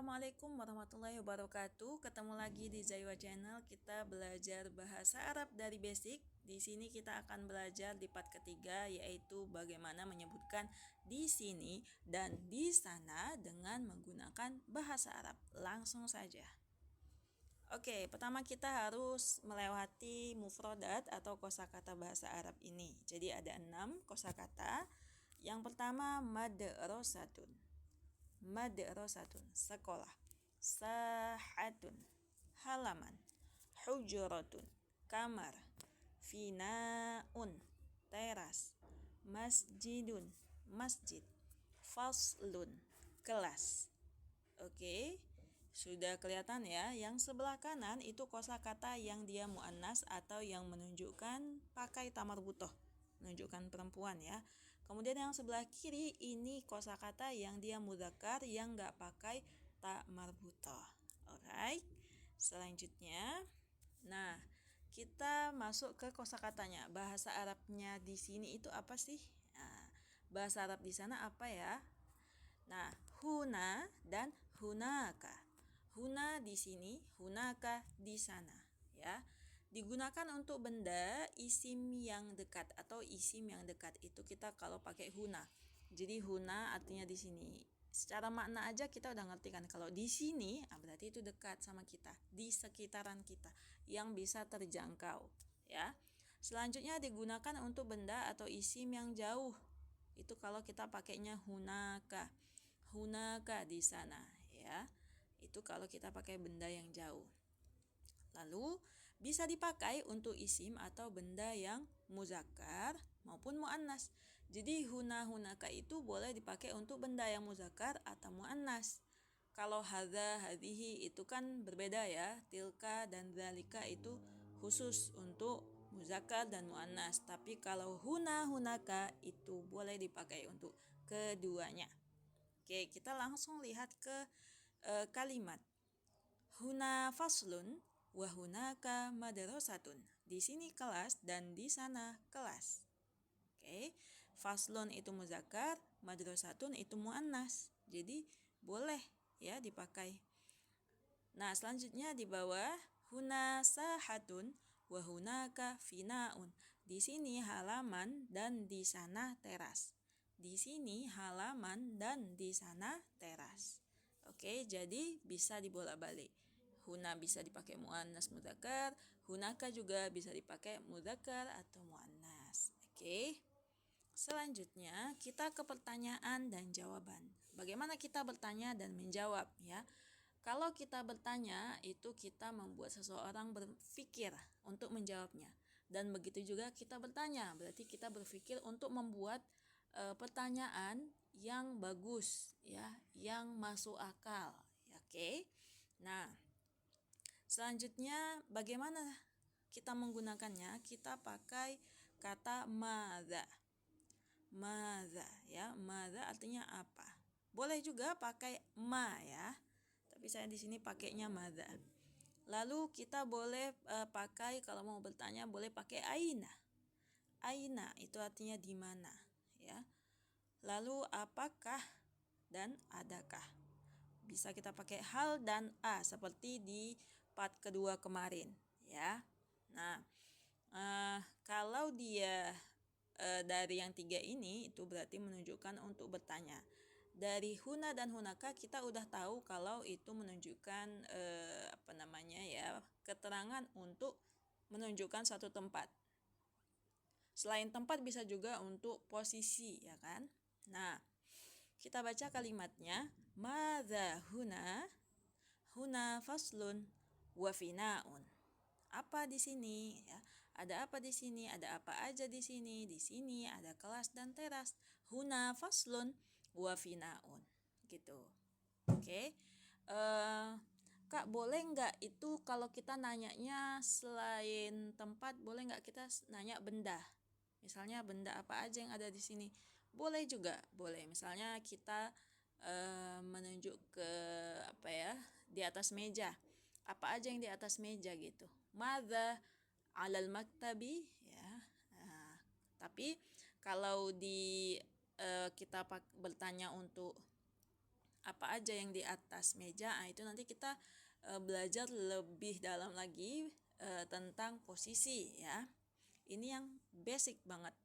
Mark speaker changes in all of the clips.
Speaker 1: Assalamualaikum warahmatullahi wabarakatuh. Ketemu lagi di Zaiwa Channel. Kita belajar bahasa Arab dari basic. Di sini kita akan belajar di part ketiga, yaitu bagaimana menyebutkan di sini dan di sana dengan menggunakan bahasa Arab. Langsung saja. Oke, pertama kita harus melewati mufradat atau kosakata bahasa Arab ini. Jadi ada 6 kosakata. Yang pertama madrasatun. Madrasatun, sekolah. Sahatun, halaman. Hujratun, kamar. Finaun, teras. Masjidun, masjid. Faslun, kelas. Oke, sudah kelihatan ya. Yang sebelah kanan itu kosakata yang dia muannas atau yang menunjukkan pakai tamar butoh, menunjukkan perempuan ya. Kemudian yang sebelah kiri ini kosakata yang dia mudzakkar yang nggak pakai ta marbutoh. Alright. Selanjutnya, nah kita masuk ke kosakatanya. Bahasa Arabnya di sini itu apa sih? Nah, bahasa Arab di sana apa ya? Nah, huna dan hunaka. Huna di sini, hunaka di sana, ya. Digunakan untuk benda isim yang dekat atau isim yang dekat itu kita kalau pakai huna. Jadi huna artinya di sini. Secara makna aja kita udah ngerti kan, kalau di sini berarti itu dekat sama kita, di sekitaran kita yang bisa terjangkau, ya. Selanjutnya digunakan untuk benda atau isim yang jauh. Itu kalau kita pakainya hunaka. Hunaka di sana, ya. Itu kalau kita pakai benda yang jauh. Lalu bisa dipakai untuk isim atau benda yang muzakkar maupun muannas. Jadi hunaka itu boleh dipakai untuk benda yang muzakkar atau muannas. Kalau hadza, hadhihi itu kan berbeda ya. Tilka dan dzalika itu khusus untuk muzakkar dan muannas. Tapi kalau hunaka itu boleh dipakai untuk keduanya. Oke, kita langsung lihat ke kalimat. Huna faslun wa hunaka madrasatun. Di sini kelas dan di sana kelas. Oke. Faslun itu muzakkar, madrasatun itu muannas. Jadi boleh ya dipakai. Nah, selanjutnya di bawah huna sahatun wa hunaka finaun. Di sini halaman dan di sana teras. Di sini halaman dan di sana teras. Oke, jadi bisa dibolak-balik. Huna bisa dipakai muannas mudzakkar, hunaka juga bisa dipakai mudzakkar atau muannas. Oke. Selanjutnya kita ke pertanyaan dan jawaban. Bagaimana kita bertanya dan menjawab ya? Kalau kita bertanya itu kita membuat seseorang berpikir untuk menjawabnya. Dan begitu juga kita bertanya, berarti kita berpikir untuk membuat pertanyaan yang bagus ya, yang masuk akal. Oke. Nah, selanjutnya bagaimana kita menggunakannya? Kita pakai kata madza. Madza ya, madza artinya apa? Boleh juga pakai ma ya. Tapi saya di sini pakainya madza. Lalu kita boleh pakai kalau mau bertanya boleh pakai aina. Aina itu artinya di mana ya. Lalu apakah dan adakah? Bisa kita pakai hal dan a seperti di part kedua kemarin ya. Nah, kalau dia dari yang 3 ini itu berarti menunjukkan untuk bertanya. Dari huna dan hunaka kita udah tahu kalau itu menunjukkan keterangan untuk menunjukkan suatu tempat. Selain tempat bisa juga untuk posisi ya kan. Nah, kita baca kalimatnya. Madza huna? Huna faslun wa finaun. Apa di sini ya? Ada apa di sini? Ada apa aja di sini? Di sini ada kelas dan teras. Huna faslun wa finaun. Gitu. Oke. Kak, boleh nggak itu kalau kita nanyanya selain tempat, boleh nggak kita nanya benda? Misalnya benda apa aja yang ada di sini? Boleh juga, boleh. Misalnya kita menunjuk ke di atas meja. Apa aja yang di atas meja gitu. Madza alal maktabi ya. Nah, tapi kalau di kita bertanya untuk apa aja yang di atas meja. Itu nanti kita belajar lebih dalam lagi tentang posisi ya. Ini yang basic banget.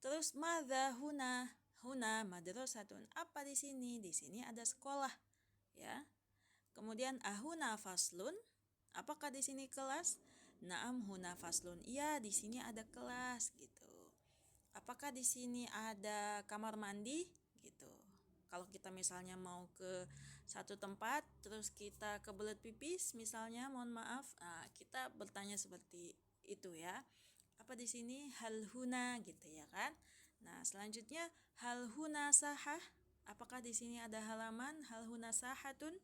Speaker 1: Terus madza huna madrasatun. Apa di sini? Di sini ada sekolah ya. Kemudian ahuna faslun. Apakah di sini kelas? Naam huna faslun. Iya, di sini ada kelas gitu. Apakah di sini ada kamar mandi gitu. Kalau kita misalnya mau ke satu tempat terus kita kebelet pipis misalnya, mohon maaf, kita bertanya seperti itu ya. Apa di sini? Hal huna gitu ya kan. Nah, selanjutnya hal huna sahah. Apakah di sini ada halaman? Hal huna sahatun?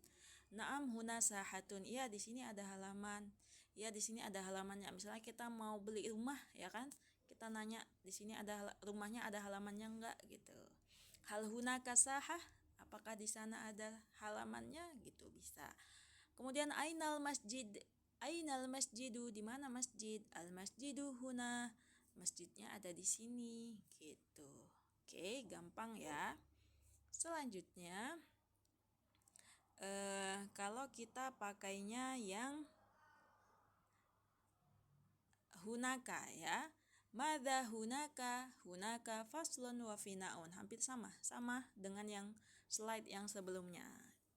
Speaker 1: Naam huna sahatun. Iya, di sini ada halaman. Ya, di sini ada halamannya. Misalnya kita mau beli rumah ya kan? Kita nanya, di sini ada rumahnya, ada halamannya enggak gitu. Hal hunaka sahah? Apakah di sana ada halamannya gitu, bisa. Kemudian ainal masjid? Ainal masjidu? Di mana masjid? Al masjidu huna. Masjidnya ada di sini gitu. Oke, gampang ya. Selanjutnya kalau kita pakainya yang hunaka ya. Madza hunaka? Hunaka faslun wa finaun. Hampir sama dengan yang slide yang sebelumnya.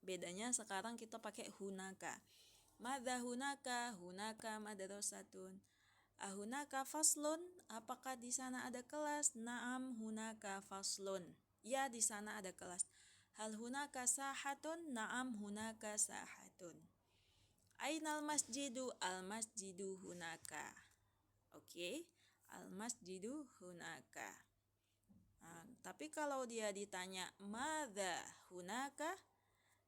Speaker 1: Bedanya sekarang kita pakai hunaka. Madza hunaka? Hunaka madrasatun. Ahunaka faslun? Apakah di sana ada kelas? Naam hunaka faslun. Ya, di sana ada kelas. Hal hunaka sahatun? Naam hunaka sahatun. Ainal masjidu? Al masjidu hunaka. Oke, al masjidu hunaka. Nah, tapi kalau dia ditanya madza hunaka,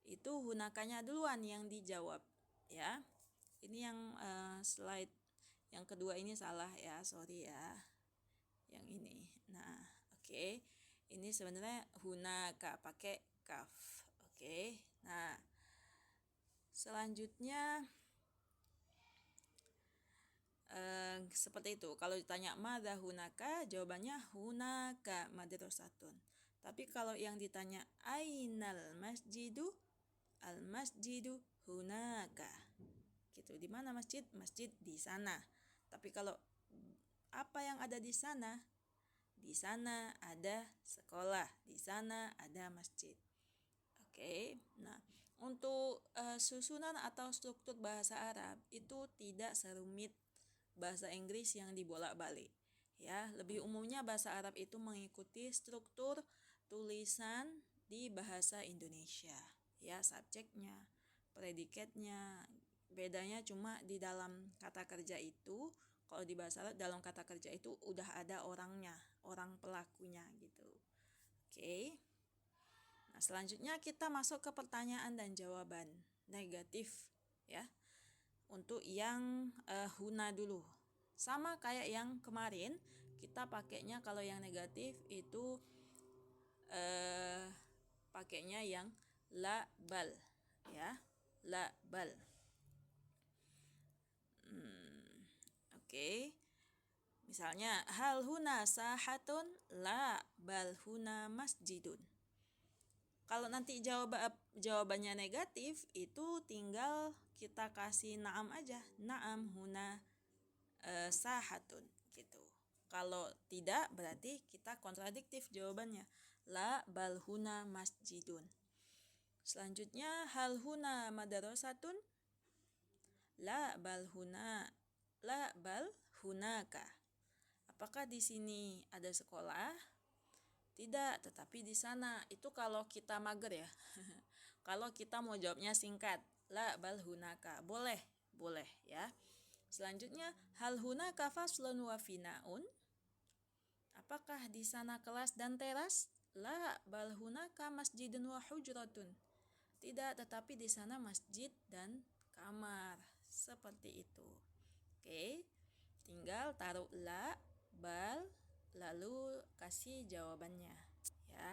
Speaker 1: itu hunakanya duluan yang dijawab ya. Ini yang slide yang kedua ini salah ya, sorry ya. Yang ini. Nah, oke. Ini sebenarnya hunaka pakai kaf. Oke. Nah, selanjutnya seperti itu. Kalau ditanya madza hunaka, jawabannya hunaka madrasatun. Tapi kalau yang ditanya ainal masjidu, al masjidu hunaka. Gitu. Di mana masjid? Masjid di sana. Tapi kalau apa yang ada di sana? Di sana ada sekolah, di sana ada masjid. Oke. Nah, untuk susunan atau struktur bahasa Arab itu tidak serumit bahasa Inggris yang dibolak-balik. Ya, lebih umumnya bahasa Arab itu mengikuti struktur tulisan di bahasa Indonesia. Ya, subjeknya, predikatnya, bedanya cuma di dalam kata kerja itu. Kalau di bahasa Arab dalam kata kerja itu udah ada orangnya, orang pelakunya gitu. Oke. Nah, selanjutnya kita masuk ke pertanyaan dan jawaban negatif ya. Untuk yang huna dulu. Sama kayak yang kemarin, kita pakainya kalau yang negatif itu pakainya yang la bal ya. La bal. Oke. Misalnya hal huna sahatun? La bal huna masjidun. Kalau nanti jawabannya negatif, itu tinggal kita kasih naam aja. Naam huna sahatun gitu. Kalau tidak berarti kita kontradiktif jawabannya. La bal huna masjidun. Selanjutnya hal huna madrasatun? La bal hunaka. Apakah di sini ada sekolah? Tidak, tetapi di sana. Itu kalau kita mager ya. Kalau kita mau jawabnya singkat, la bal hunaka. Boleh ya. Selanjutnya, hal hunaka faslun wa finaun? Apakah di sana kelas dan teras? La bal hunaka masjidun wa hujratun. Tidak, tetapi di sana masjid dan kamar. Seperti itu. Oke. Tinggal taruh la, bal, lalu kasih jawabannya ya.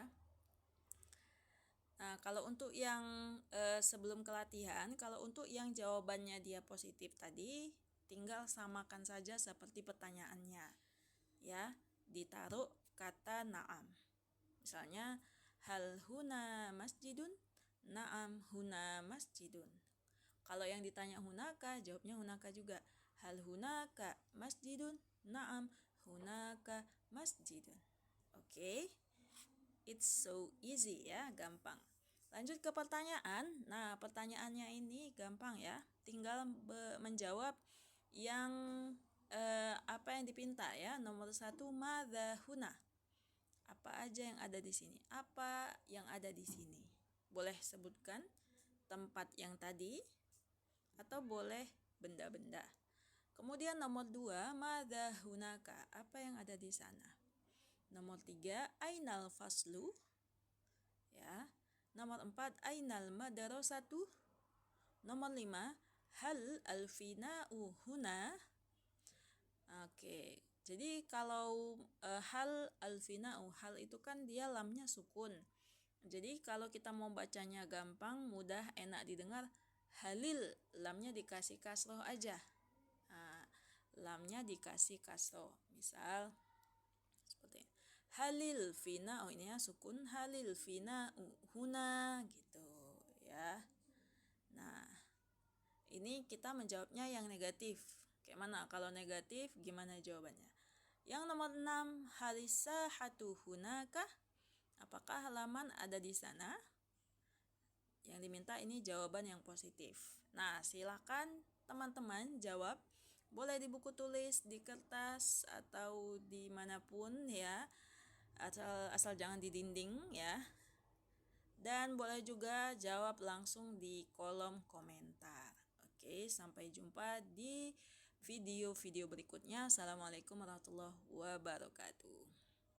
Speaker 1: Nah, kalau untuk yang sebelum kelatihan, kalau untuk yang jawabannya dia positif tadi, tinggal samakan saja seperti pertanyaannya ya, ditaruh kata na'am. Misalnya hal huna masjidun? Na'am huna masjidun. Kalau yang ditanya hunaka, jawabnya hunaka juga. Hal hunaka masjidun? Na'am hunaka masjidun. Oke. It's so easy ya, gampang. Lanjut ke pertanyaan. Nah, pertanyaannya ini gampang ya. Tinggal menjawab yang apa yang dipinta ya. Nomor 1, madza huna. Apa aja yang ada di sini? Apa yang ada di sini? Boleh sebutkan tempat yang tadi atau boleh benda-benda. Kemudian nomor 2, madza hunaka. Apa yang ada di sana? Nomor 3, ainal faslu. Ya. Nomor 4, ainal madrasatu. Nomor 5, hal alfina'u huna. Oke. Jadi kalau hal alfina'u, hal itu kan dia lamnya sukun. Jadi kalau kita mau bacanya gampang, mudah, enak didengar, halil, lamnya dikasih kasroh aja. Nah, lamnya dikasih kasroh. Misal seperti ini. Halil fina, oh ini ya sukun, halil fina huna gitu ya. Nah, ini kita menjawabnya yang negatif. Kayak mana? Kalau negatif gimana jawabannya? Yang nomor 6, halisahatu hunaka. Apakah halaman ada di sana? Yang diminta ini jawaban yang positif. Nah, silakan teman-teman jawab. Boleh di buku tulis, di kertas, atau dimanapun ya. Asal jangan di dinding ya. Dan boleh juga jawab langsung di kolom komentar. Oke, sampai jumpa di video-video berikutnya. Assalamualaikum warahmatullahi wabarakatuh.